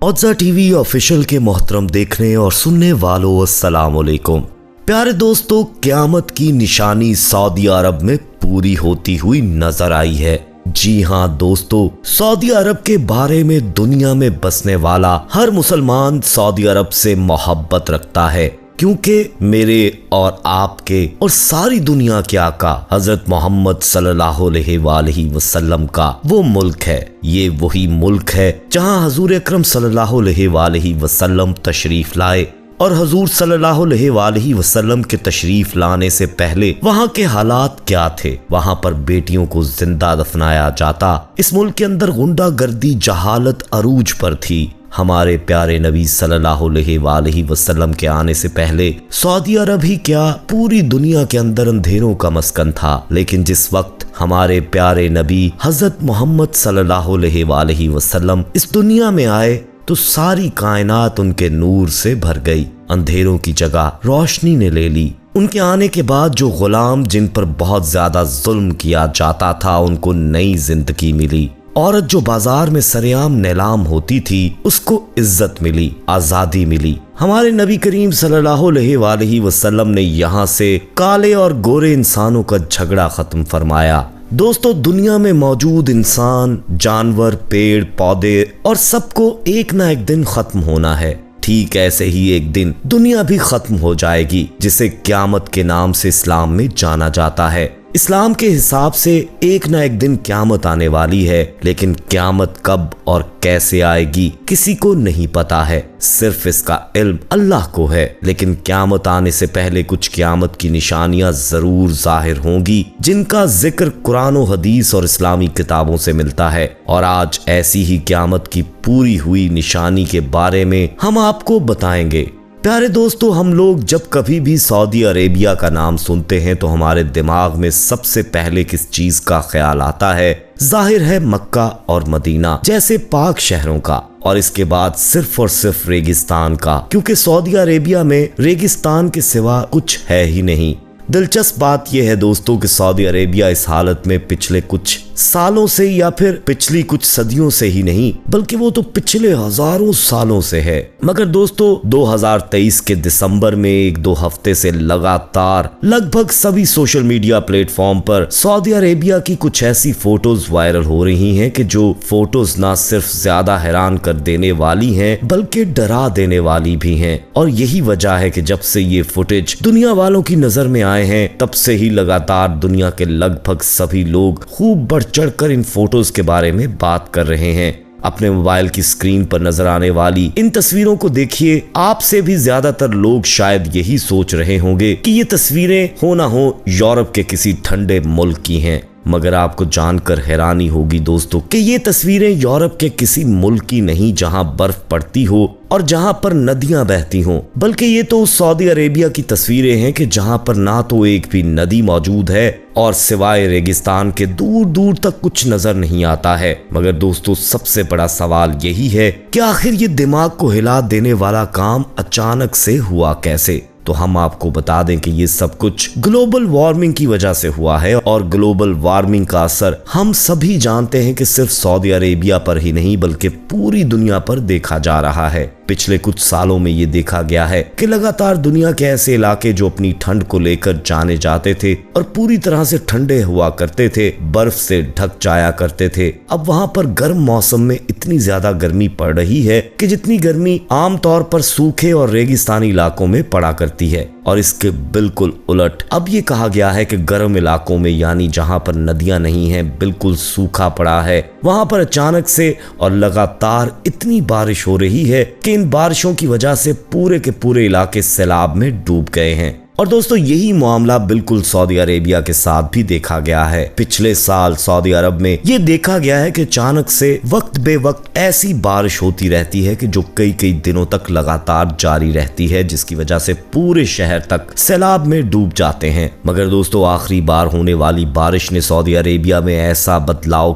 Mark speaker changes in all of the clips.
Speaker 1: औजा TV official के मोहतरम देखने और सुनने वालों अस्सलाम वालेकुम। प्यारे दोस्तों, क़यामत की निशानी सऊदी अरब में पूरी होती हुई नजर आई है। जी हाँ दोस्तों, सऊदी अरब के बारे में दुनिया में बसने वाला हर मुसलमान सऊदी अरब से मोहब्बत रखता है, क्योंकि मेरे और आपके और सारी दुनिया के आका हजरत मोहम्मद सल्लल्लाहु अलैहि वसल्लम का वो मुल्क है। ये वही मुल्क है जहां हजूर अकरम सल्लल्लाहु अलैहि वसल्लम तशरीफ लाए और हजूर सल्लल्लाहु अलैहि वसल्लम के तशरीफ लाने से पहले वहां के हालात क्या थे। वहां पर बेटियों को जिंदा दफनाया जाता। इस मुल्क के अंदर गुंडागर्दी जहालत अरूज पर थी। हमारे प्यारे नबी सल्लल्लाहु अलैहि वसल्लम के आने से पहले सऊदी अरब ही क्या पूरी दुनिया के अंदर अंधेरों का मस्कन था। लेकिन जिस वक्त हमारे प्यारे नबी हजरत मोहम्मद सल्लल्लाहु अलैहि वसल्लम इस दुनिया में आए तो सारी कायनात उनके नूर से भर गई। अंधेरों की जगह रोशनी ने ले ली। उनके आने के बाद जो गुलाम जिन पर बहुत ज्यादा जुल्म किया जाता था, उनको नई जिंदगी मिली। औरत जो बाजार में सरेआम नीलाम होती थी, उसको इज्जत मिली, आजादी मिली। हमारे नबी करीम सल्लल्लाहु अलैहि वसल्लम ने यहाँ से काले और गोरे इंसानों का झगड़ा खत्म फरमाया। दोस्तों, दुनिया में मौजूद इंसान, जानवर, पेड़ पौधे और सबको एक ना एक दिन खत्म होना है। ठीक ऐसे ही एक दिन दुनिया भी खत्म हो जाएगी, जिसे क़यामत के नाम से इस्लाम में जाना जाता है। इस्लाम के हिसाब से एक ना एक दिन क़यामत आने वाली है, लेकिन क़यामत कब और कैसे आएगी किसी को नहीं पता है। सिर्फ इसका इल्म अल्लाह को है। लेकिन क़यामत आने से पहले कुछ क़यामत की निशानियां जरूर जाहिर होंगी, जिनका जिक्र कुरान और हदीस और इस्लामी किताबों से मिलता है। और आज ऐसी ही क़यामत की पूरी हुई निशानी के बारे में हम आपको बताएंगे। प्यारे दोस्तों, हम लोग जब कभी भी सऊदी अरेबिया का नाम सुनते हैं तो हमारे दिमाग में सबसे पहले किस चीज का ख्याल आता है? जाहिर है मक्का और मदीना जैसे पाक शहरों का, और इसके बाद सिर्फ और सिर्फ रेगिस्तान का, क्योंकि सऊदी अरेबिया में रेगिस्तान के सिवा कुछ है ही नहीं। दिलचस्प बात यह है दोस्तों कि सऊदी अरेबिया इस हालत में पिछले कुछ सालों से या फिर पिछली कुछ सदियों से ही नहीं, बल्कि वो तो पिछले हजारों सालों से है। मगर दोस्तों, 2023 के दिसंबर में एक दो हफ्ते से लगातार लगभग सभी सोशल मीडिया प्लेटफॉर्म पर सऊदी अरेबिया की कुछ ऐसी फोटोज वायरल हो रही हैं कि जो फोटोज ना सिर्फ ज्यादा हैरान कर देने वाली हैं, बल्कि डरा देने वाली भी हैं। और यही वजह है कि जब से ये फुटेज दुनिया वालों की नजर में आए हैं, तब से ही लगातार दुनिया के लगभग सभी लोग खूब बढ़ चढ़कर इन फोटोज के बारे में बात कर रहे हैं। अपने मोबाइल की स्क्रीन पर नजर आने वाली इन तस्वीरों को देखिए। आपसे भी ज्यादातर लोग शायद यही सोच रहे होंगे कि ये तस्वीरें हो ना हो यूरोप के किसी ठंडे मुल्क की हैं। मगर आपको जानकर हैरानी होगी दोस्तों कि ये तस्वीरें यूरोप के किसी मुल्क की नहीं जहां बर्फ पड़ती हो और जहां पर नदियां बहती हों, बल्कि ये तो सऊदी अरेबिया की तस्वीरें हैं कि जहां पर ना तो एक भी नदी मौजूद है और सिवाय रेगिस्तान के दूर दूर तक कुछ नजर नहीं आता है। मगर दोस्तों, सबसे बड़ा सवाल यही है कि आखिर ये दिमाग को हिला देने वाला काम अचानक से हुआ कैसे? तो हम आपको बता दें कि ये सब कुछ ग्लोबल वार्मिंग की वजह से हुआ है। और ग्लोबल वार्मिंग का असर हम सभी जानते हैं कि सिर्फ सऊदी अरेबिया पर ही नहीं बल्कि पूरी दुनिया पर देखा जा रहा है। पिछले कुछ सालों में ये देखा गया है कि लगातार दुनिया के ऐसे इलाके जो अपनी ठंड को लेकर जाने जाते थे और पूरी तरह से ठंडे हुआ करते थे, बर्फ से ढक जाया करते थे, अब वहां पर गर्म मौसम में इतनी ज्यादा गर्मी पड़ रही है कि जितनी गर्मी आमतौर पर सूखे और रेगिस्तानी इलाकों में पड़ा करती है। और इसके बिल्कुल उलट अब ये कहा गया है कि गर्म इलाकों में, यानी जहां पर नदियां नहीं हैं, बिल्कुल सूखा पड़ा है, वहां पर अचानक से और लगातार इतनी बारिश हो रही है कि इन बारिशों की वजह से पूरे के पूरे इलाके सैलाब में डूब गए हैं। और दोस्तों, यही मामला बिल्कुल सऊदी अरेबिया के साथ भी देखा गया है। पिछले साल सऊदी अरब में ये देखा गया है कि अचानक से वक्त बे वक्त ऐसी बारिश होती रहती है कि जो कई कई दिनों तक लगातार जारी रहती है, जिसकी वजह से पूरे शहर तक सैलाब में डूब जाते हैं। मगर दोस्तों, आखिरी बार होने वाली बारिश ने सऊदी अरेबिया में ऐसा बदलाव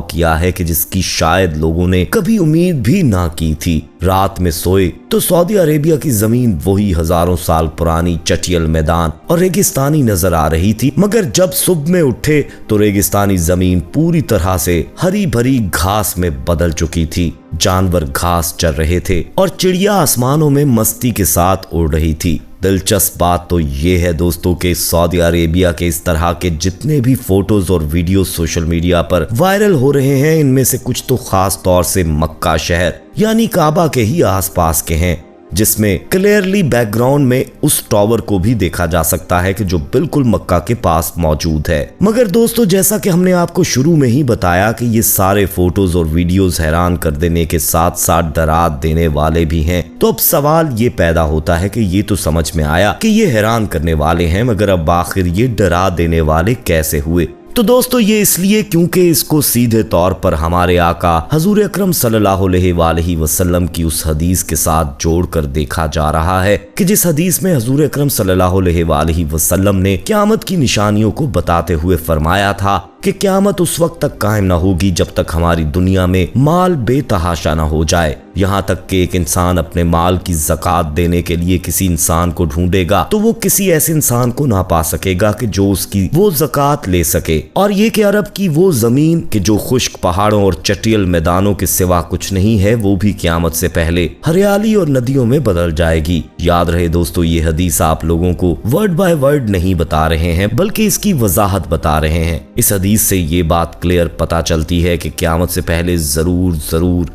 Speaker 1: किया है कि जिसकी शायद लोगों ने कभी उम्मीद भी ना की थी। रात में सोए तो सऊदी अरेबिया की जमीन वही हजारों साल साल पुरानी चटियल मैदान और रेगिस्तानी नजर आ रही थी, मगर जब सुबह में उठे तो रेगिस्तानी जमीन पूरी तरह से हरी भरी घास में बदल चुकी थी। जानवर घास चर रहे थे और चिड़िया आसमानों में मस्ती के साथ उड़ रही थी। दिलचस्प बात तो ये है दोस्तों कि सऊदी अरेबिया के इस तरह के जितने भी फोटोज और वीडियो सोशल मीडिया पर वायरल हो रहे हैं, इनमें से कुछ तो खास तौर से मक्का शहर यानी काबा के ही आसपास के हैं, जिसमें क्लियरली बैकग्राउंड में उस टावर को भी देखा जा सकता है कि जो बिल्कुल मक्का के पास मौजूद है। मगर दोस्तों, जैसा कि हमने आपको शुरू में ही बताया कि ये सारे फोटोज और वीडियोस हैरान कर देने के साथ साथ डरा देने वाले भी हैं, तो अब सवाल ये पैदा होता है कि ये तो समझ में आया कि ये हैरान करने वाले हैं, मगर अब आखिर ये डरा देने वाले कैसे हुए? तो दोस्तों, ये इसलिए क्योंकि इसको सीधे तौर पर हमारे आका हजूर अकरम सल्लल्लाहु अलैहि वसल्लम की उस हदीस के साथ जोड़कर देखा जा रहा है कि जिस हदीस में हजूर अकरम सल्लल्लाहु अलैहि वसल्लम ने क़यामत की निशानियों को बताते हुए फरमाया था कि क़यामत उस वक्त तक कायम न होगी जब तक हमारी दुनिया में माल बेतहाशा न हो जाए, यहाँ तक कि एक इंसान अपने माल की ज़कात देने के लिए किसी इंसान को ढूंढेगा तो वो किसी ऐसे इंसान को ना पा सकेगा कि जो उसकी वो ज़कात ले सके। और ये कि अरब की वो जमीन कि जो खुश्क पहाड़ों और चटियल मैदानों के सिवा कुछ नहीं है, वो भी क़यामत से पहले हरियाली और नदियों में बदल जाएगी। याद रहे दोस्तों, ये हदीस आप लोगों को वर्ड बाय वर्ड नहीं बता रहे हैं, बल्कि इसकी वजाहत बता रहे हैं। इस हदीस से ये बात क्लियर पता चलती है कि क़यामत से पहले जरूर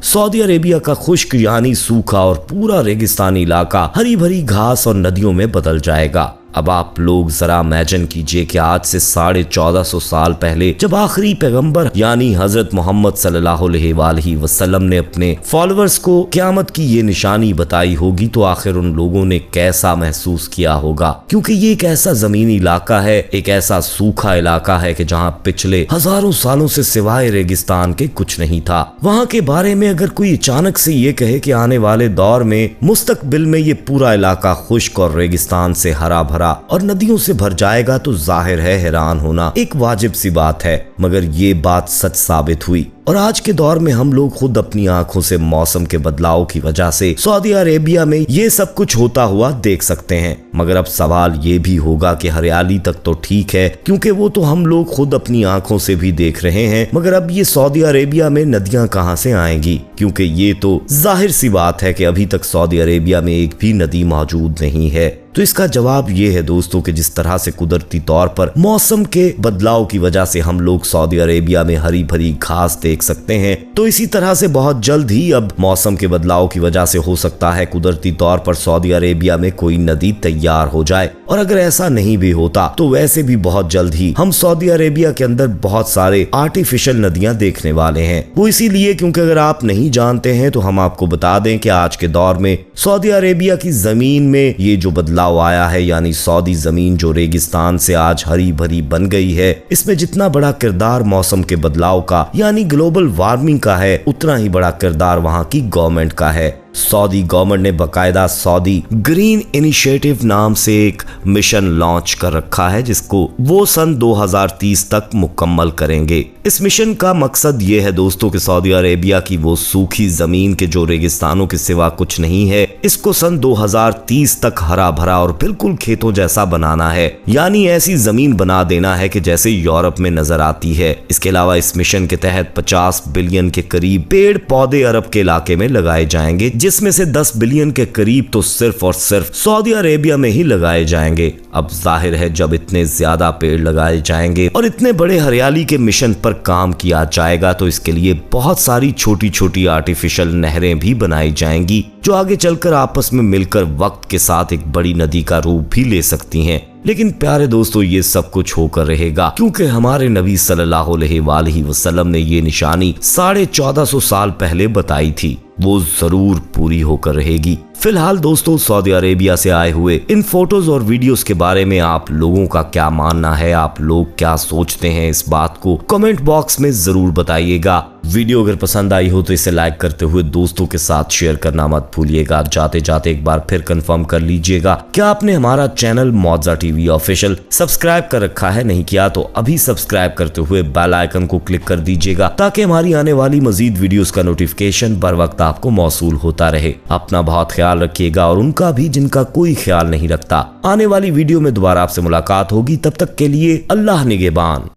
Speaker 1: सऊदी अरेबिया का खुश्क यानी सूखा और पूरा रेगिस्तानी इलाका हरी भरी घास और नदियों में बदल जाएगा। अब आप लोग जरा इमेजिन कीजिए कि आज से 1450 साल पहले जब आखिरी पैगंबर यानी हजरत मोहम्मद सल्लल्लाहु अलैहि वसल्लम ने अपने फॉलोअर्स को क़यामत की ये निशानी बताई होगी, तो आखिर उन लोगों ने कैसा महसूस किया होगा, क्योंकि ये एक ऐसा जमीनी इलाका है, एक ऐसा सूखा इलाका है कि जहाँ पिछले हजारों सालों से सिवाय रेगिस्तान के कुछ नहीं था। वहाँ के बारे में अगर कोई अचानक से ये कहे कि आने वाले दौर में मुस्तकबिल में ये पूरा इलाका खुश्क और रेगिस्तान से हरा भरा और नदियों से भर जाएगा, तो जाहिर है हैरान होना एक वाजिब सी बात है। मगर ये बात सच साबित हुई और आज के दौर में हम लोग खुद अपनी आंखों से मौसम के बदलाव की वजह से सऊदी अरेबिया में ये सब कुछ होता हुआ देख सकते हैं। मगर अब सवाल ये भी होगा कि हरियाली तक तो ठीक है, क्योंकि वो तो हम लोग खुद अपनी आंखों से भी देख रहे हैं, मगर अब ये सऊदी अरेबिया में नदियां कहां से आएंगी? क्योंकि ये तो जाहिर सी बात है कि अभी तक सऊदी अरेबिया में एक भी नदी मौजूद नहीं है। तो इसका जवाब ये है दोस्तों कि जिस तरह से कुदरती तौर पर मौसम के बदलाव की वजह से हम लोग सऊदी अरेबिया में हरी भरी घास देख सकते हैं, तो इसी तरह से बहुत जल्द ही अब मौसम के बदलाव की वजह से हो सकता है कुदरती तौर पर सऊदी अरेबिया में कोई नदी तैयार हो जाए। और अगर ऐसा नहीं भी होता तो वैसे भी बहुत जल्द ही हम सऊदी अरेबिया के अंदर बहुत सारे आर्टिफिशियल नदियां देखने वाले हैं। वो इसीलिए क्योंकि अगर आप नहीं जानते हैं तो हम आपको बता दें कि आज के दौर में सऊदी अरेबिया की जमीन में ये जो बदलाव आया है, यानी सऊदी जमीन जो रेगिस्तान से आज हरी भरी बन गई है, इसमें जितना बड़ा किरदार मौसम के बदलाव का यानी ग्लोबल वार्मिंग का है, उतना ही बड़ा किरदार वहां की गवर्नमेंट का है। सऊदी गवर्नमेंट ने बाकायदा सऊदी ग्रीन इनिशिएटिव नाम से एक मिशन लॉन्च कर रखा है, जिसको वो सन 2030 तक मुकम्मल करेंगे। इस मिशन का मकसद ये है दोस्तों कि सऊदी अरेबिया की वो सूखी जमीन के जो रेगिस्तानों के सिवा कुछ नहीं है, इसको सन 2030 तक हरा भरा और बिल्कुल खेतों जैसा बनाना है, यानी ऐसी जमीन बना देना है कि जैसे यूरोप में नजर आती है। इसके अलावा इस मिशन के तहत 50 बिलियन के करीब पेड़ पौधे अरब के इलाके में लगाए जाएंगे, जिसमें से 10 बिलियन के करीब तो सिर्फ और सिर्फ सऊदी अरेबिया में ही लगाए जाएंगे। अब जाहिर है जब इतने ज्यादा पेड़ लगाए जाएंगे और इतने बड़े हरियाली के मिशन पर काम किया जाएगा, तो इसके लिए बहुत सारी छोटी छोटी आर्टिफिशियल नहरें भी बनाई जाएंगी, जो आगे चलकर आपस में मिलकर वक्त के साथ एक बड़ी नदी का रूप भी ले सकती हैं। लेकिन प्यारे दोस्तों, ये सब कुछ होकर रहेगा क्योंकि हमारे नबी सल्लल्लाहु अलैहि वसल्लम ने ये निशानी 1450 साल पहले बताई थी, वो जरूर पूरी होकर रहेगी। फिलहाल दोस्तों, सऊदी अरेबिया से आए हुए इन फोटोज और वीडियोस के बारे में आप लोगों का क्या मानना है, आप लोग क्या सोचते हैं, इस बात को कमेंट बॉक्स में जरूर बताइएगा। वीडियो अगर पसंद आई हो तो इसे लाइक करते हुए दोस्तों के साथ शेयर करना मत भूलिएगा। जाते जाते एक बार फिर कंफर्म कर लीजिएगा क्या आपने हमारा चैनल मौजा टीवी ऑफिशियल सब्सक्राइब कर रखा है। नहीं किया तो अभी सब्सक्राइब करते हुए बेल आइकन को क्लिक कर दीजिएगा, ताकि हमारी आने वाली मजीद वीडियोस का नोटिफिकेशन बर वक्त आपको मौसूल होता रहे। अपना बहुत ख्याल ख्याल रखिएगा और उनका भी जिनका कोई ख्याल नहीं रखता। आने वाली वीडियो में दोबारा आपसे मुलाकात होगी, तब तक के लिए अल्लाह निगहबान।